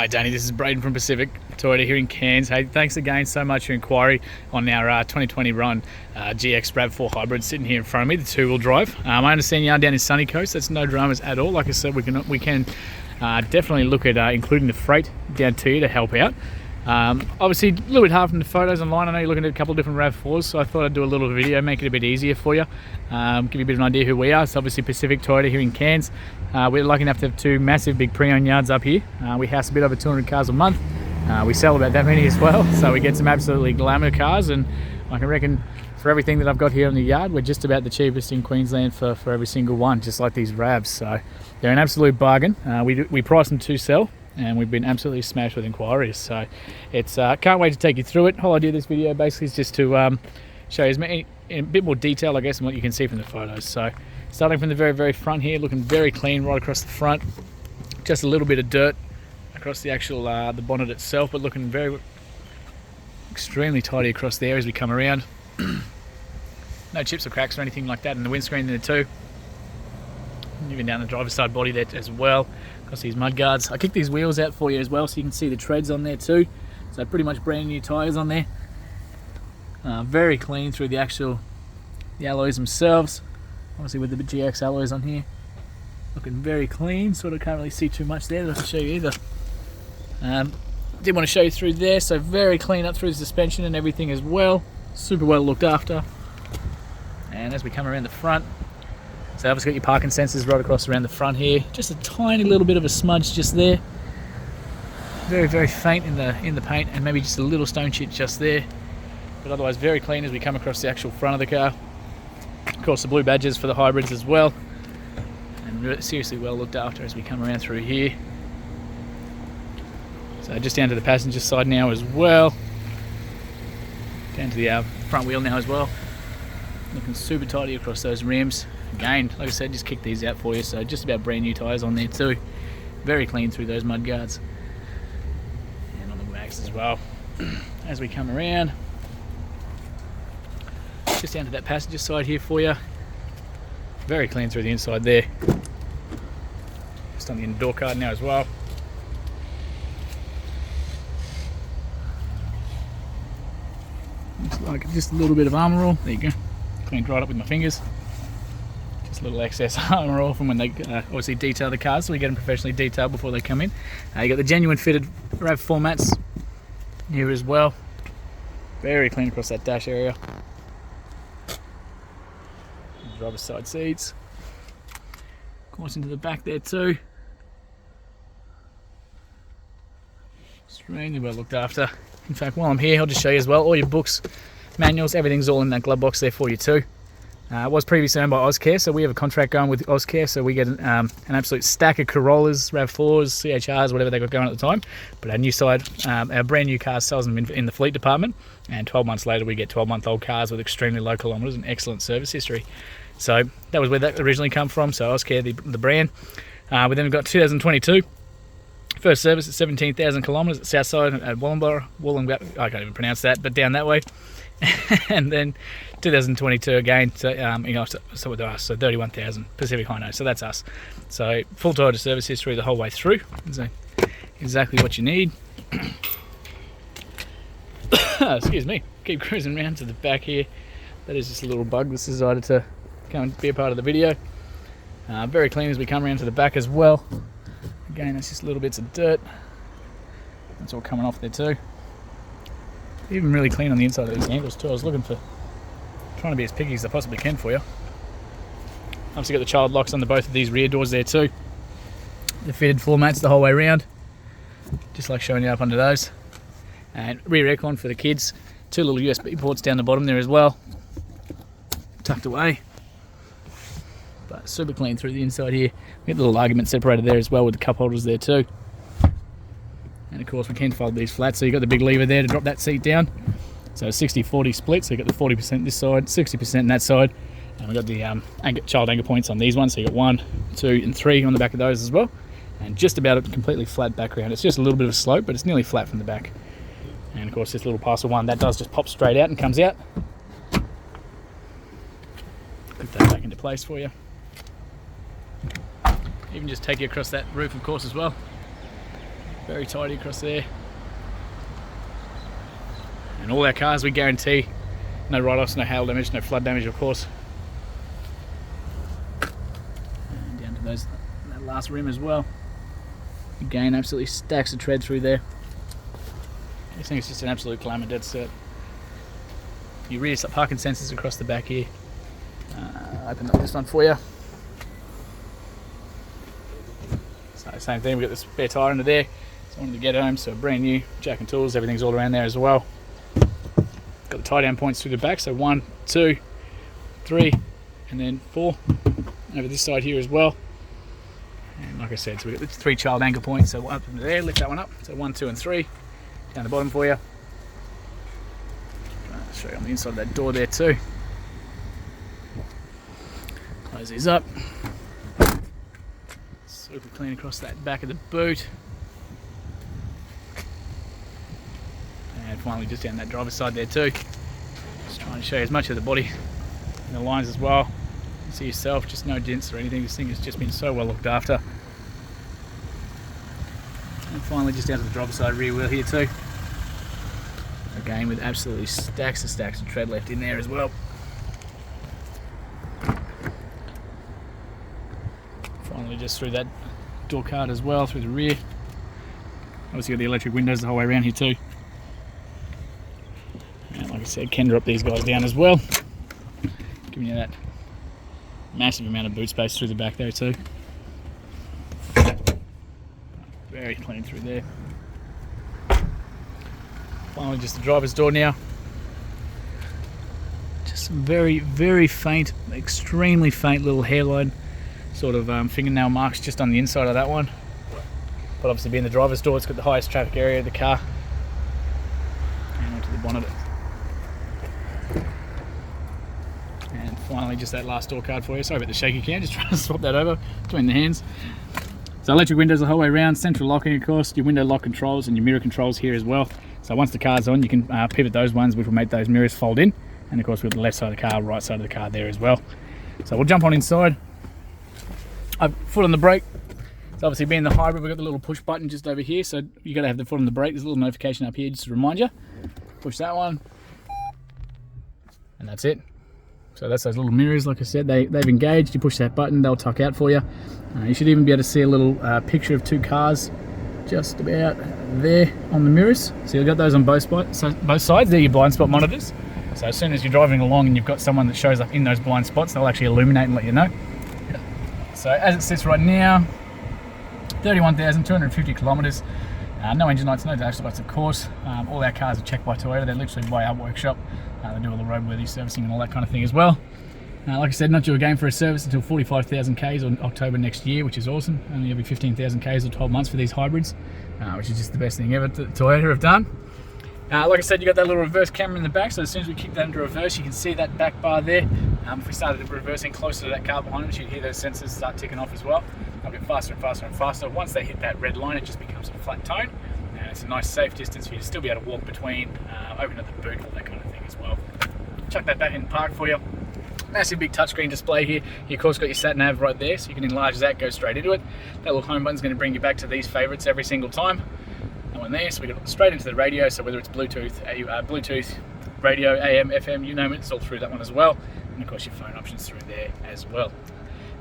Hi Danny, this is Braden from Pacific Toyota here in Cairns. Hey, thanks again so much for your inquiry on our 2020 run GX RAV4 hybrid sitting here in front of me, the two-wheel drive. I understand you are down in Sunny Coast. That's no dramas at all. Like I said, we can definitely look at including the freight down to you to help out. Obviously a little bit hard from the photos online. I know you're looking at a couple of different RAV4s, so I thought I'd do a little video, make it a bit easier for you, give you a bit of an idea who we are. It's obviously Pacific Toyota here in Cairns. We're lucky enough to have two massive big pre-owned yards up here. We house a bit over 200 cars a month. We sell about that many as well, so we get some absolutely glamour cars, and I can reckon for everything that I've got here in the yard, we're just about the cheapest in Queensland for every single one, just like these RAVs. So they're an absolute bargain. We price them to sell, and we've been absolutely smashed with inquiries. So it's can't wait to take you through it. The whole idea of this video basically is just to show you as many, in a bit more detail, I guess, than what you can see from the photos. So starting from the very front here, looking very clean right across the front. Just a little bit of dirt across the actual the bonnet itself, but looking extremely tidy across there as we come around. No chips or cracks or anything like that in the windscreen there too. Even down the driver's side body there as well. Across these mud guards. I kicked these wheels out for you as well, so you can see the treads on there too. So pretty much brand new tyres on there. Very clean through the alloys themselves. Obviously with the GX alloys on here. Looking very clean. Sort of can't really see too much there that I can show you either. Did want to show you through there. So very clean up through the suspension and everything as well. Super well looked after. And as we come around the front, so obviously got your parking sensors right across around the front here. Just a tiny little bit of a smudge just there. Very faint in the paint, and maybe just a little stone chip just there. But otherwise very clean as we come across the actual front of the car. Of course the blue badges for the hybrids as well. And seriously well looked after as we come around through here. So just down to the passenger side now as well. Down to the front wheel now as well. Looking super tidy across those rims. Again, like I said, just kicked these out for you, so just about brand new tyres on there too. Very clean through those mud guards. And on the mags as well. As we come around, just down to that passenger side here for you. Very clean through the inside there. Just on the inner door card now as well. Looks like just a little bit of armour roll. There you go. Cleaned right up with my fingers. Just a little excess armour roll from when they obviously detail the cars, so we get them professionally detailed before they come in. You got the genuine fitted RAV4 mats here as well. Very clean across that dash area. Driver's side seats. Of course into the back there too. Extremely well looked after. In fact, while I'm here, I'll just show you as well, all your books, manuals, everything's all in that glove box there for you too. It was previously owned by Ozcare, so we have a contract going with Ozcare, so we get an absolute stack of Corollas, RAV4s, CHRs, whatever they got going at the time. But our new side, our brand new car sells them in the fleet department, and 12 months later we get 12-month-old cars with extremely low kilometres and excellent service history. So that was where that originally come from, so Ozcare, the brand. We then got 2022. First service at 17,000 kilometres at south side at Wollongbar, I can't even pronounce that, but down that way. And then 2022 again, so with us, so 31,000 Pacific High Note, so that's us. So full Toyota service history the whole way through, so exactly what you need. Excuse me, keep cruising around to the back here. That is just a little bug that's decided to come and be a part of the video. Very clean as we come around to the back as well. Again, that's just little bits of dirt. That's all coming off there too. Even really clean on the inside of these handles too. I was trying to be as picky as I possibly can for you. Obviously got the child locks on both of these rear doors there too. The fitted floor mats the whole way around. Just like showing you up under those. And rear aircon for the kids. Two little USB ports down the bottom there as well. Tucked away. But super clean through the inside here. We get the little argument separator there as well with the cup holders there too. And of course we can fold these flat, so you've got the big lever there to drop that seat down. So 60-40 split, so you've got the 40% this side, 60% on that side. And we've got the child anchor points on these ones, so you've got 1, 2 and 3 on the back of those as well. And just about a completely flat background. It's just a little bit of a slope, but it's nearly flat from the back. And of course this little parcel one, that does just pop straight out and comes out. Put that back into place for you. Even just take you across that roof of course as well. Very tidy across there. And all our cars, we guarantee no write-offs, no hail damage, no flood damage, of course. And down to that last rim as well. Again, absolutely stacks of tread through there. This thing is just an absolute glamour, dead cert. Your rear parking sensors across the back here. Open up this one for you. So same thing, we've got the spare tyre under there. So I wanted to get home, so brand new jack and tools, everything's all around there as well. Got the tie down points through the back, so 1, 2, 3, and then 4 over this side here as well. And like I said, so we've got the 3 child anchor points, so up into there, lift that one up, so 1, 2, and 3 down the bottom for you. I'll show you on the inside of that door there too. Close these up. Super clean across that back of the boot. And finally just down that driver's side there too. Just trying to show you as much of the body and the lines as well. You see yourself, just no dents or anything. This thing has just been so well looked after. And finally just down to the driver's side rear wheel here too. Again with absolutely stacks of tread left in there as well. Finally just through that door card as well, through the rear. Obviously got the electric windows the whole way around here too. And like I said, can drop these guys down as well, giving you that massive amount of boot space through the back there too. Very clean through there. Finally just the driver's door now. Just some very faint, extremely faint little hairline sort of fingernail marks just on the inside of that one. But obviously being the driver's door, it's got the highest traffic area of the car. And onto the bonnet. And finally just that last door card for you. Sorry about the shaky cam, just trying to swap that over between the hands. So electric windows the whole way around, central locking of course, your window lock controls and your mirror controls here as well. So once the car's on, you can pivot those ones, which will make those mirrors fold in. And of course we've got the left side of the car, right side of the car there as well. So we'll jump on inside. Foot on the brake. So obviously being the hybrid, we've got the little push button just over here. So you got to have the foot on the brake. There's a little notification up here just to remind you. Push that one. And that's it. So that's those little mirrors, like I said, they've engaged. You push that button, they'll tuck out for you. You should even be able to see a little picture of 2 cars just about there on the mirrors. So you've got those on both sides. They're your blind spot monitors. So as soon as you're driving along and you've got someone that shows up in those blind spots, they'll actually illuminate and let you know. So as it sits right now, 31,250 kilometres. No engine lights, no dash lights of course. All our cars are checked by Toyota. They're literally by our workshop. They do all the roadworthy servicing and all that kind of thing as well. Like I said, not due again for a service until 45,000 Ks on October next year, which is awesome. Only every 15,000 Ks or 12 months for these hybrids, which is just the best thing ever Toyota have done. Like I said, you got that little reverse camera in the back, so as soon as we kick that into reverse, you can see that back bar there. If we started reversing closer to that car behind us, you'd hear those sensors start ticking off as well. They'll get faster and faster and faster. Once they hit that red line, it just becomes a flat tone. And it's a nice safe distance for you to still be able to walk between, open up the boot, all that kind of thing as well. Chuck that back in park for you. Massive big touchscreen display here. You of course got your sat nav right there, so you can enlarge that, go straight into it. That little home button's going to bring you back to these favourites every single time. That one there, so we got straight into the radio, so whether it's Bluetooth, radio, AM, FM, you name it, it's all through that one as well. And of course your phone options through there as well.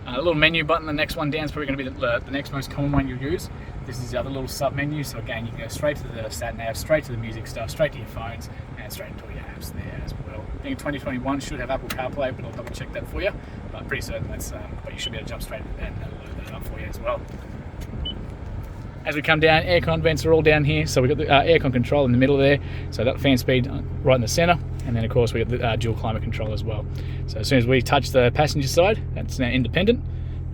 A little menu button, the next one down is probably going to be the next most common one you'll use. This is the other little sub menu, so again you can go straight to the sat nav, straight to the music stuff, straight to your phones, and straight into all your apps there as well. I think 2021 should have Apple CarPlay, but I'll double check that for you. But pretty certain that's, but you should be able to jump straight into that and that'll load that up for you as well. As we come down, aircon vents are all down here, so we've got the aircon control in the middle there, so that fan speed right in the centre, and then of course we've got the dual climate control as well. So as soon as we touch the passenger side, that's now independent,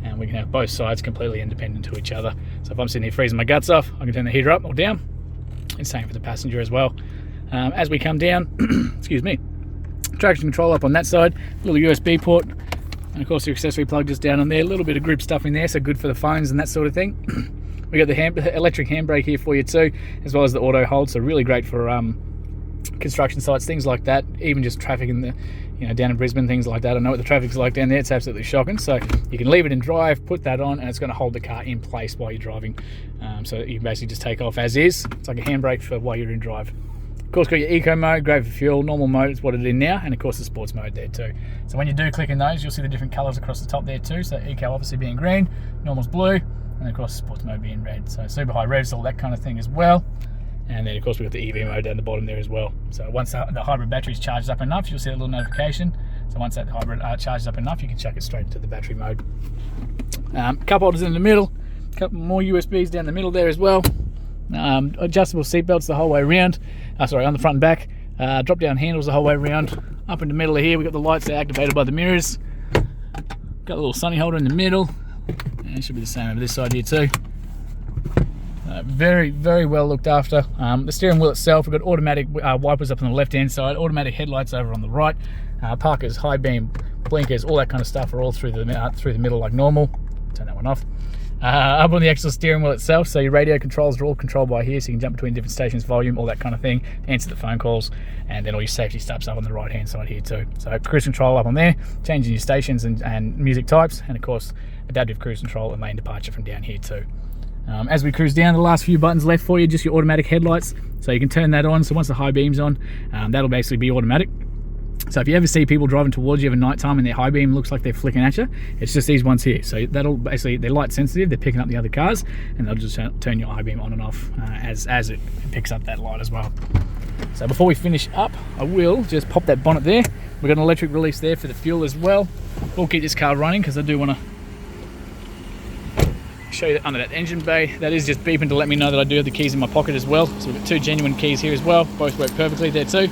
and we can have both sides completely independent to each other. So if I'm sitting here freezing my guts off, I can turn the heater up or down, and same for the passenger as well. As we come down, excuse me, traction control up on that side, little USB port, and of course your accessory plug just down on there, a little bit of grip stuff in there, so good for the phones and that sort of thing. We got the electric handbrake here for you too, as well as the auto hold, so really great for construction sites, things like that, even just traffic in the, down in Brisbane, things like that. I know what the traffic's like down there. It's absolutely shocking. So you can leave it in drive, put that on, and it's going to hold the car in place while you're driving. So you can basically just take off as is. It's like a handbrake for while you're in drive. Of course, got your eco mode, great for fuel. Normal mode is what it is now, and of course the sports mode there too. So when you do click in those, you'll see the different colours across the top there too. So eco obviously being green, normal's blue, and of course sports mode being red. So super high revs, all that kind of thing as well. And then of course we've got the EV mode down the bottom there as well. So once the hybrid battery's charged up enough, you'll see a little notification. So once that hybrid charges up enough, you can chuck it straight into the battery mode. Cup holders in the middle, a couple more USBs down the middle there as well. Adjustable seat belts the whole way around. On the front and back. Drop down handles the whole way around. Up in the middle of here, we've got the lights that are activated by the mirrors. Got a little sunny holder in the middle. And it should be the same over this side here too. Very, very well looked after. The steering wheel itself, we've got automatic wipers up on the left hand side, automatic headlights over on the right, parkers, high beam, blinkers, all that kind of stuff are all through the middle like normal. Turn that one off. Up on the actual steering wheel itself, so your radio controls are all controlled by here, so you can jump between different stations, volume, all that kind of thing, answer the phone calls, and then all your safety stuff's up on the right hand side here too. So cruise control up on there, changing your stations and music types, and of course adaptive cruise control and lane departure from down here too. As we cruise down, the last few buttons left for you, just your automatic headlights, so you can turn that on. So once the high beam's on, that'll basically be automatic. So if you ever see people driving towards you at night time and their high beam looks like they're flicking at you, it's just these ones here. So that'll basically, they're light sensitive, they're picking up the other cars, and they'll just turn your high beam on and off as it picks up that light as well. So before we finish up, I will just pop that bonnet there. We've got an electric release there for the fuel as well. We'll keep this car running because I do want to show you that under that engine bay. That is just beeping to let me know that I do have the keys in my pocket as well. So we've got two genuine keys here as well. Both work perfectly there too.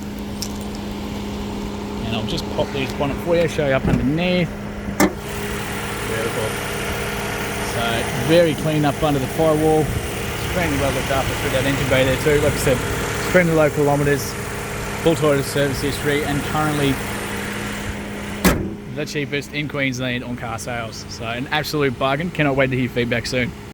And I'll just pop these bonnet for you, show you up underneath. Beautiful. So very clean up under the firewall. Extremely well looked after through that engine bay there too. Like I said, extremely low kilometres, full Toyota service history, and currently the cheapest in Queensland on car sales. So an absolute bargain. Cannot wait to hear feedback soon.